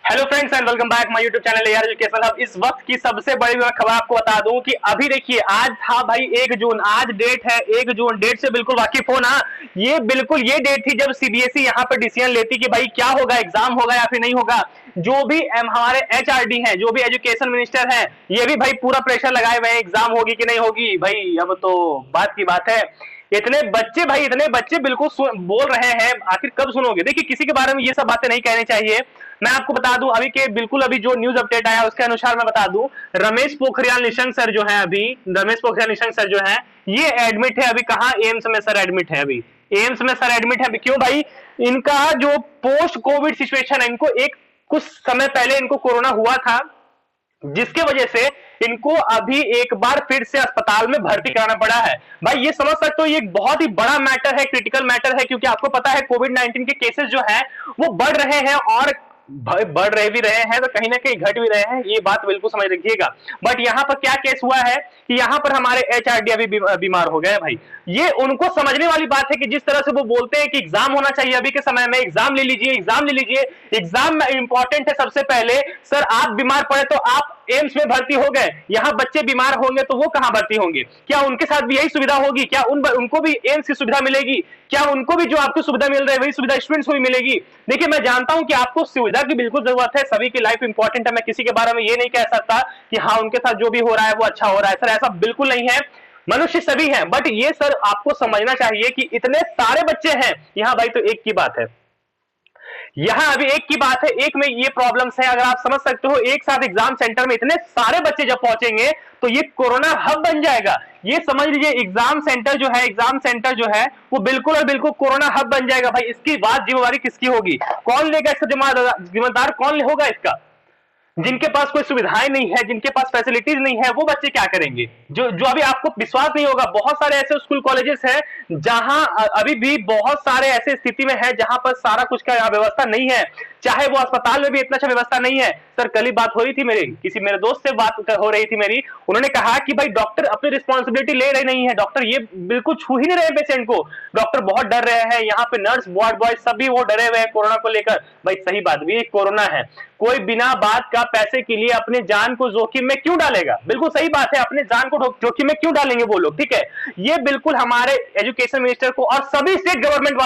Hello friends and welcome back my YouTube channel AR education hub. इस वक्त की सबसे बड़ी खबर आपको बता दूं कि अभी देखिए आज था भाई 1 जून, आज डेट है 1 जून। डेट से बिल्कुल वाकिफ हो ना। ये बिल्कुल ये डेट थी जब सीबीएसई यहाँ पर डिसीजन लेती कि भाई क्या होगा, एग्जाम होगा या फिर नहीं होगा। जो भी हमारे एचआरडी हैं, जो भी एजुकेशन मिनिस्टर हैं, ये भी भाई पूरा प्रेशर लगाए हुए हैं एग्जाम होगी कि नहीं होगी। भाई अब तो बात की बात है, इतने बच्चे बिल्कुल बोल रहे हैं, आखिर कब सुनोगे। देखिए किसी के बारे में ये सब बातें नहीं कहनी चाहिए। मैं आपको बता दूं अभी जो न्यूज अपडेट आया उसके अनुसार मैं बता दूं, रमेश पोखरियाल निशंक सर जो है, अभी रमेश पोखरियाल निशंक सर जो है ये एडमिट है। अभी कहां? एम्स में सर एडमिट है। अभी एम्स में सर एडमिट है। अभी क्यों भाई? इनका जो पोस्ट कोविड सिचुएशन है, इनको एक कुछ समय पहले इनको कोरोना हुआ था, जिसके वजह से इनको अभी एक बार फिर से अस्पताल में भर्ती कराना पड़ा है। भाई ये समझ सकते हो, ये एक बहुत ही बड़ा मैटर है, क्रिटिकल मैटर है, क्योंकि आपको पता है कोविड 19 के केसेस जो है वो बढ़ रहे हैं, और बढ़ रहे भी रहे हैं तो कहीं ना कहीं घट भी रहे हैं, ये बात बिल्कुल समझ रखिएगा। बट यहाँ पर क्या केस हुआ है कि यहाँ पर हमारे एचआरडी अभी बीमार हो गए भाई। ये उनको समझने वाली बात है कि जिस तरह से वो बोलते हैं कि एग्जाम होना चाहिए अभी के समय में, एग्जाम ले लीजिए, एग्जाम ले लीजिए, एग्जाम इंपॉर्टेंट है सबसे पहले। सर आप बीमार पड़े तो आप एम्स में भर्ती हो गए, यहाँ बच्चे बीमार होंगे तो वो कहां भर्ती होंगे? क्या उनके साथ भी यही सुविधा होगी? क्या उनको भी एम्स की सुविधा मिलेगी? क्या उनको भी जो आपको सुविधा मिल रही है वही सुविधा स्टूडेंट्स को भी मिलेगी? देखिए मैं जानता हूं कि आपको सुविधा की बिल्कुल जरूरत है, सभी की लाइफ इंपॉर्टेंट है। मैं किसी के बारे में ये नहीं कह सकता कि हाँ उनके साथ जो भी हो रहा है वो अच्छा हो रहा है। सर ऐसा बिल्कुल नहीं है, मनुष्य सभी हैं। बट ये सर आपको समझना चाहिए कि इतने सारे बच्चे हैं यहाँ भाई, तो एक की बात है, यहां अभी एक की बात है, एक में ये प्रॉब्लम्स है। अगर आप समझ सकते हो, एक साथ एग्जाम सेंटर में इतने सारे बच्चे जब पहुंचेंगे तो ये कोरोना हब बन जाएगा। ये समझ लीजिए एग्जाम सेंटर जो है वो बिल्कुल और बिल्कुल कोरोना हब बन जाएगा। भाई इसकी बात जिम्मेदारी किसकी होगी? कौन लेगा इसका जिम्मेदार? कौन होगा इसका? जिनके पास कोई सुविधाएं नहीं है, जिनके पास फैसिलिटीज नहीं है, वो बच्चे क्या करेंगे? जो अभी आपको विश्वास नहीं होगा, बहुत सारे ऐसे स्कूल कॉलेजेस हैं जहां अभी भी बहुत सारे ऐसे स्थिति में है जहां पर सारा कुछ का व्यवस्था नहीं है, चाहे वो अस्पताल में भी इतना अच्छा व्यवस्था नहीं है। सर कल ही बात हो रही थी मेरे दोस्त से बात हो रही थी मेरी, उन्होंने कहा कि भाई डॉक्टर अपनी रिस्पॉन्सिबिलिटी ले रहे नहीं है, डॉक्टर ये बिल्कुल छू ही नहीं रहे पेशेंट को, डॉक्टर बहुत डर रहे हैं। यहाँ पे नर्स, वार्ड बॉय सभी वो डरे हुए हैं कोरोना को लेकर। भाई सही बात भी, कोरोना है, कोई बिना बात का पैसे के लिए अपने जान को जोखिम में क्यों डालेगा? बिल्कुल सही बात है, अपने जान को जोखिम में क्यों डालेंगे वो लोग? ठीक है, ये बिल्कुल हमारे एजुकेशन मिनिस्टर को और सभी स्टेट गवर्नमेंट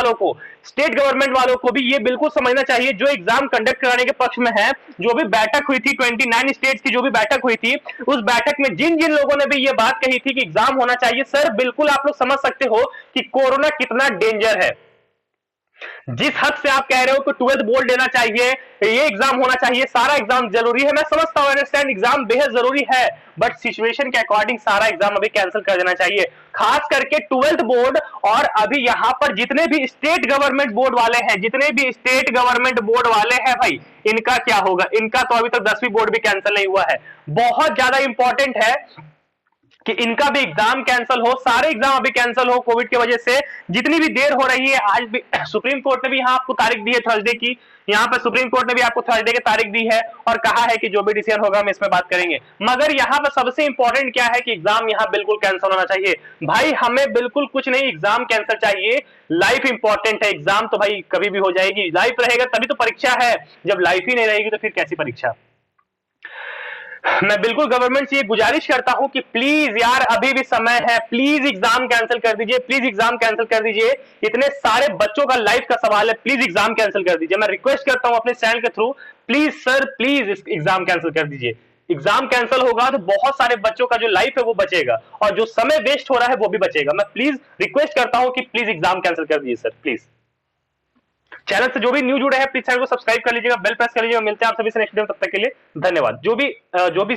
वालों को भी ये बिल्कुल समझना चाहिए, जो एग्जाम कंडक्ट कराने के पक्ष में है। जो भी बैठक हुई थी 29 स्टेट्स की, जो भी बैठक हुई थी, उस बैठक में जिन जिन लोगों ने भी ये बात कही थी कि एग्जाम होना चाहिए, सर बिल्कुल आप लोग समझ सकते हो कि कोरोना कितना डेंजर है। जिस हद से आप कह रहे हो कि 12th बोर्ड लेना चाहिए, ये एग्जाम होना चाहिए, सारा एग्जाम जरूरी है, मैं समझता हूं, अंडरस्टैंड, एग्जाम बेहद जरूरी है, बट सिचुएशन के अकॉर्डिंग सारा एग्जाम अभी कैंसिल कर देना चाहिए, खास करके 12th बोर्ड। और अभी यहां पर जितने भी स्टेट गवर्नमेंट बोर्ड वाले हैं भाई, इनका क्या होगा? इनका तो अभी तक 10वीं बोर्ड भी कैंसिल नहीं हुआ है। बहुत ज्यादा इंपॉर्टेंट है कि इनका भी एग्जाम कैंसिल हो, सारे एग्जाम अभी कैंसिल हो कोविड की वजह से। जितनी भी देर हो रही है, आज भी सुप्रीम कोर्ट ने भी यहाँ आपको तारीख दी है थर्सडे की, यहाँ पर सुप्रीम कोर्ट ने भी आपको थर्सडे की तारीख दी है और कहा है कि जो भी डिसीजन होगा हम इसमें बात करेंगे। मगर यहाँ पर सबसे इंपॉर्टेंट क्या है कि एग्जाम यहाँ बिल्कुल कैंसिल होना चाहिए। भाई हमें बिल्कुल कुछ नहीं, एग्जाम कैंसिल चाहिए, लाइफ इंपॉर्टेंट है। एग्जाम तो भाई कभी भी हो जाएगी, लाइफ रहेगा तभी तो परीक्षा है, जब लाइफ ही नहीं रहेगी तो फिर कैसी परीक्षा? मैं बिल्कुल गवर्नमेंट से ये गुजारिश करता हूं कि प्लीज यार अभी भी समय है, प्लीज एग्जाम कैंसिल कर दीजिए, प्लीज एग्जाम कैंसिल कर दीजिए। इतने सारे बच्चों का लाइफ का सवाल है, प्लीज एग्जाम कैंसिल कर दीजिए। मैं रिक्वेस्ट करता हूं अपने चैनल के through, please sir please exam cancel कर दीजिए। एग्जाम कैंसिल होगा तो बहुत सारे बच्चों का जो लाइफ है वो बचेगा, और जो समय वेस्ट हो रहा है वो भी बचेगा। मैं प्लीज रिक्वेस्ट करता हूं कि प्लीज एग्जाम कैंसिल कर दीजिए सर, प्लीज। चैनल से जो भी न्यू जुड़े हैं प्लीज चैनल को सब्सक्राइब कर लीजिएगा, बेल प्रेस कर लीजिएगा। मिलते हैं आप सभी से नेक्स्ट वीडियो, तब तक के लिए धन्यवाद। जो भी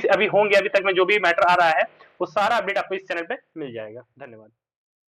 अभी होंगे, अभी तक में जो भी मैटर आ रहा है वो सारा अपडेट आपको इस चैनल पे मिल जाएगा। धन्यवाद।